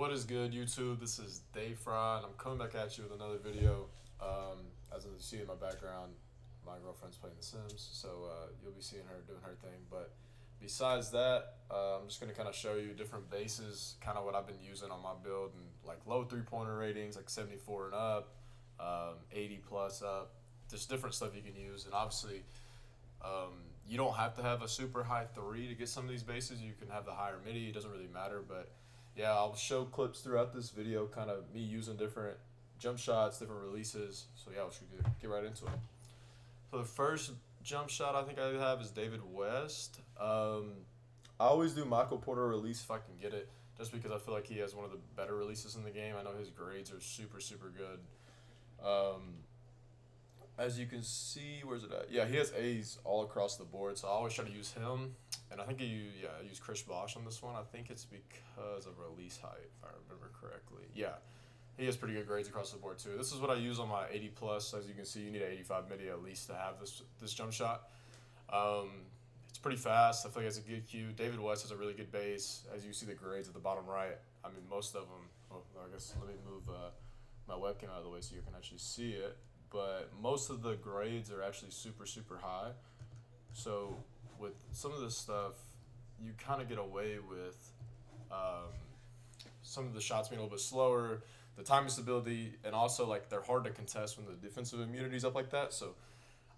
What is good, YouTube? This is Dayfri, and I'm coming back at you with another video. As you see in my background, my girlfriend's playing The Sims, so you'll be seeing her doing her thing. But besides that, I'm just gonna kind of show you different bases, kind of what I've been using on my build, and like low three-pointer ratings, like 74 and up, 80 plus up, just different stuff you can use, and obviously. You don't have to have a super high three to get some of these bases. You can have the higher midi. It doesn't really matter. But yeah, I'll show clips throughout this video, kind of me using different jump shots, different releases. So yeah, we should get right into it. So the first jump shot I think I have is David West. I always do Michael Porter release if I can get it, just because I feel like he has one of the better releases in the game. I know his grades are super, super good. As you can see, where's it at? Yeah, he has A's all across the board, so I always try to use him. And I think I use Chris Bosh on this one. I think it's because of release height, if I remember correctly. Yeah, he has pretty good grades across the board too. This is what I use on my 80 plus. As you can see, you need an 85 midi at least to have this jump shot. It's pretty fast. I feel like it's a good cue. David West has a really good base. As you see the grades at the bottom right. I mean, most of them. Oh, I guess let me move my webcam out of the way so you can actually see it. But most of the grades are actually super, super high. So with some of this stuff, you kind of get away with some of the shots being a little bit slower, the timing stability, and also like they're hard to contest when the defensive immunity's up like that. So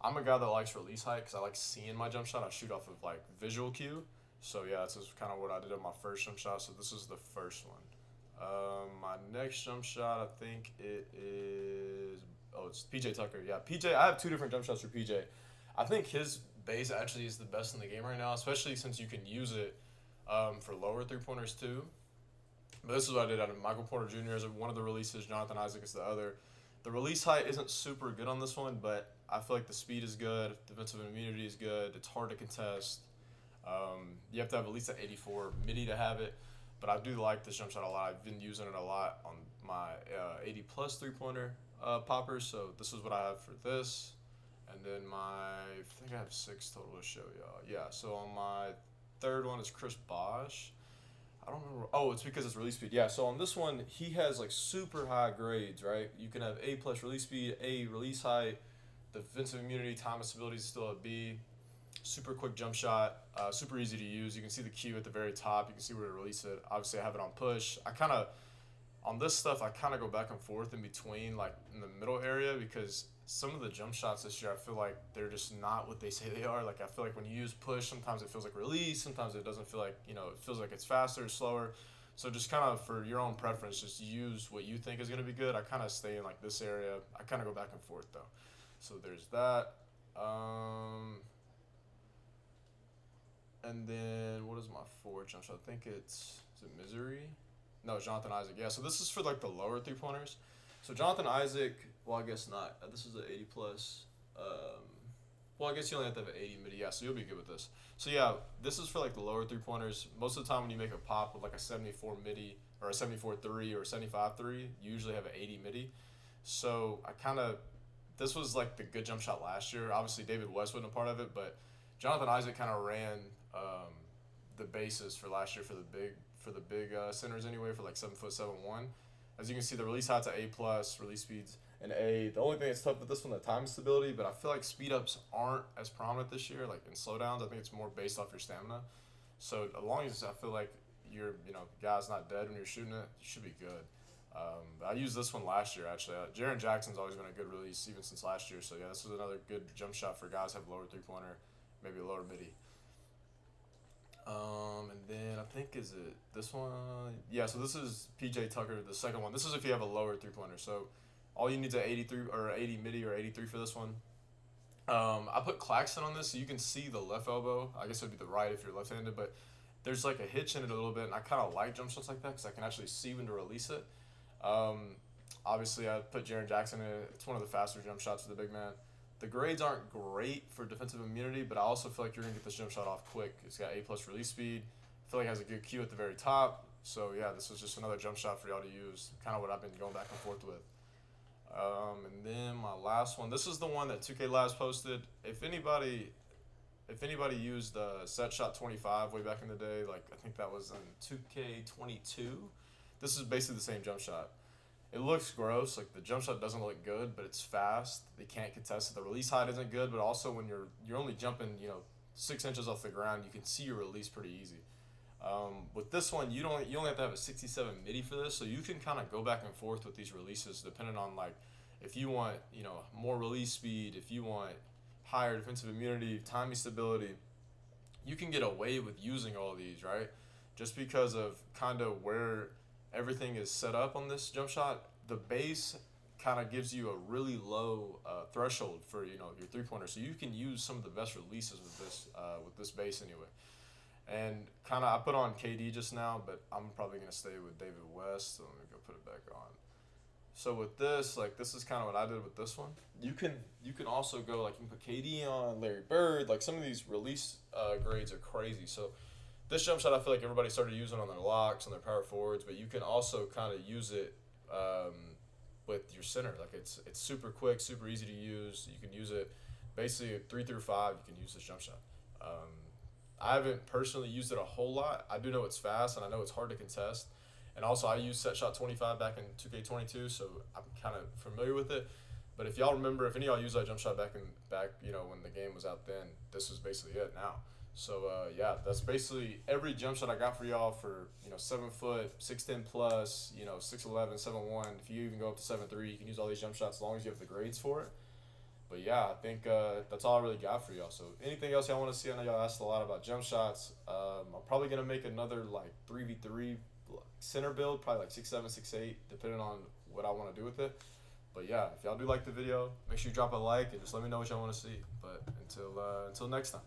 I'm a guy that likes release height because I like seeing my jump shot. I shoot off of like visual cue. So yeah, that's just kind of what I did on my first jump shot. So this is the first one. My next jump shot, I think it is. Oh, it's PJ Tucker. Yeah, PJ. I have two different jump shots for PJ. I think his base actually is the best in the game right now, especially since you can use it for lower three-pointers too. But this is what I did out of Michael Porter Jr. is one of the releases. Jonathan Isaac is the other. The release height isn't super good on this one, but I feel like the speed is good. Defensive immunity is good. It's hard to contest. You have to have at least an 84 midi to have it. But I do like this jump shot a lot. I've been using it a lot on my 80 plus three-pointer poppers. So this is what I have for this. And then I think I have 6 total to show y'all. Yeah, so on my third one is Chris Bosh. I don't remember. Oh, it's because it's release speed. Yeah, so on this one, he has like super high grades, right? You can have A plus release speed, A release height, defensive immunity, time and stability is still a B. Super quick jump shot, super easy to use. You can see the cue at the very top. You can see where to release it. Obviously, I have it on push. On this stuff, I kind of go back and forth in between, like in the middle area, because some of the jump shots this year, I feel like they're just not what they say they are. Like, I feel like when you use push, sometimes it feels like release. Sometimes it doesn't feel like, it feels like it's faster or slower. So just kind of for your own preference, just use what you think is going to be good. I kind of stay in like this area. I kind of go back and forth though. So there's that. And then what is my fourth jump shot? I think is it Misery? No, Jonathan Isaac. Yeah, so this is for like the lower three-pointers. So Jonathan Isaac, well, I guess not. This is an 80 plus. Well, I guess you only have to have an 80 midi. Yeah, so you'll be good with this. So yeah, this is for like the lower three-pointers. Most of the time when you make a pop with like a 74 midi or a 74 3 or a 75 3, you usually have an 80 midi. So this was like the good jump shot last year. Obviously, David West wasn't a part of it, but Jonathan Isaac kind of ran the basis for last year for the big centers anyway, for like 7'7" 1". As you can see, the release height's at A plus, release speeds an A. The only thing that's tough with this one, the time stability, but I feel like speed ups aren't as prominent this year. Like in slowdowns, I think it's more based off your stamina. So as long as I feel like your guy's not dead when you're shooting it, you should be good. I used this one last year actually. Jaren Jackson's always been a good release even since last year. So yeah, this is another good jump shot for guys who have lower three-pointer, maybe a lower midi. And then I think is it this one? Yeah, so this is PJ Tucker, the second one. This is if you have a lower three-pointer. So all you need is an 83 or 80 midi or 83 for this one. I put Claxton on this so you can see the left elbow. I guess it would be the right if you're left-handed, but there's like a hitch in it a little bit, and I kind of like jump shots like that because I can actually see when to release it. Obviously, I put Jaren Jackson in it. It's one of the faster jump shots for the big man. The grades aren't great for defensive immunity, but I also feel like you're going to get this jump shot off quick. It's got A plus release speed. I feel like it has a good cue at the very top. So yeah, this was just another jump shot for y'all to use. Kind of what I've been going back and forth with. And then my last one. This is the one that 2K Labs posted. If anybody used Set Shot 25 way back in the day, like I think that was in 2K22, this is basically the same jump shot. It looks gross. Like the jump shot doesn't look good, but it's fast. They can't contest it. The release height isn't good, but also when you're only jumping, 6 inches off the ground, you can see your release pretty easy. With this one, you only have to have a 67 midi for this, so you can kind of go back and forth with these releases depending on like if you want more release speed, if you want higher defensive immunity, timing stability, you can get away with using all these, right? Just because of kind of where everything is set up on this jump shot, the base kind of gives you a really low threshold for your 3-pointer, so you can use some of the best releases with this base anyway. And kind of I put on KD just now, but I'm probably gonna stay with David West. So let me go put it back on. So with this, like this is kind of what I did with this one. You can also go like you can put KD on, Larry Bird. Like some of these release grades are crazy. So this jump shot I feel like everybody started using on their locks, on their power forwards, but you can also kind of use it with your center. Like it's super quick, super easy to use. You can use it basically 3 through 5. You can use this jump shot. I haven't personally used it a whole lot. I do know it's fast, and I know it's hard to contest. And also, I used Set Shot 25 back in 2K22, so I'm kind of familiar with it. But if y'all remember, if any of y'all used that jump shot back when the game was out then, this is basically it now. So, yeah, that's basically every jump shot I got for y'all for, 7 foot, 6'10 plus, 6'11, 7'1. If you even go up to 7'3, you can use all these jump shots as long as you have the grades for it. But yeah, I think that's all I really got for y'all. So anything else y'all want to see? I know y'all asked a lot about jump shots. I'm probably going to make another like 3v3 center build, probably like 6'7", 6'8", depending on what I want to do with it. But yeah, if y'all do like the video, make sure you drop a like and just let me know what y'all want to see. But until next time.